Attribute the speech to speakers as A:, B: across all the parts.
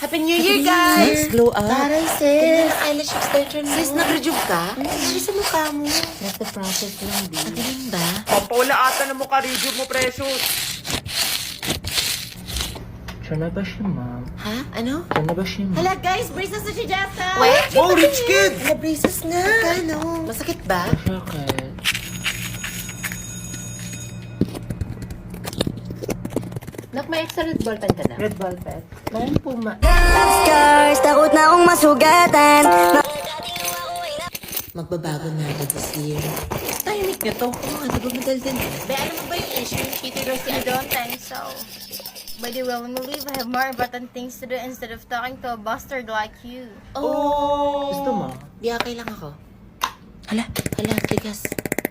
A: Happy New Year, guys!
B: Glow up.
A: Taray, sis. Eyelash extension mo. Sis, nag-rejuve ka? Sis, sa mukha mo.
B: That's the process lang, B.
A: Ang galing ba?
C: Pampaula ata na mukha, rejuve mo, Precious.
B: Siya na ba siya, ma'am?
A: Ha? Ano?
B: Siya na ba siya, ma'am?
D: Hala guys, braces na si Jessa!
A: Wait!
C: Wow, rich kid!
A: Hala, braces na. Ano? Masakit ba?
B: Bakit?
D: Nak, may extra red ball pen ka na?
B: Red velvet. Meron po, ma.
E: Scars, takot na akong masugatan.
A: Magbabago na ako this year.
D: Tahimik niyo to.
A: Oo nga, di ba madaldal na?
D: Be, alam mo ba yung issue yung Kitty Rose? I don't think so. By the way, when we leave, I have more important things to do instead of talking to a bastard like you.
A: Oh!
B: Gusto mo?
A: Di okay lang ako. Hala, tigas.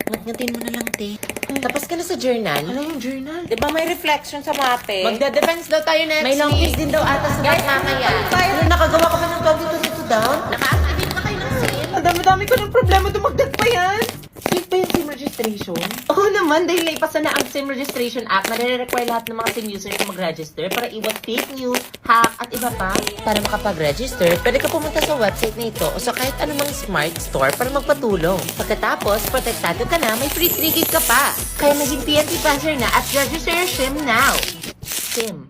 A: Ngat-ngatin mo na lang, te. Tapos ka na sa journal?
B: Ano yung journal?
C: Di ba may reflection sa mate?
D: Magda-defense daw tayo next
A: May long
D: week.
A: kiss din daw ata sa guys, mamaya. Ano, nakagawa ka ba ng 22 down?
D: Naka-activate na kayo ng sale.
C: Ang dami-dami ko ng problema, dumagdag pa yan.
B: Sweet ba yung SIM registration?
C: Oo naman, dahil naipasan na ang SIM registration app na nire-require lahat ng mga SIM users na mag-register para iwas fake news, hack, at iba pa.
A: Para makapag-register, pwede ka pumunta sa website na ito o sa kahit anumang smart store para magpatulong. Pagkatapos, protektado ka na, may free 3 gig ka pa. Kaya maging PNP passer na at register your SIM now. SIM.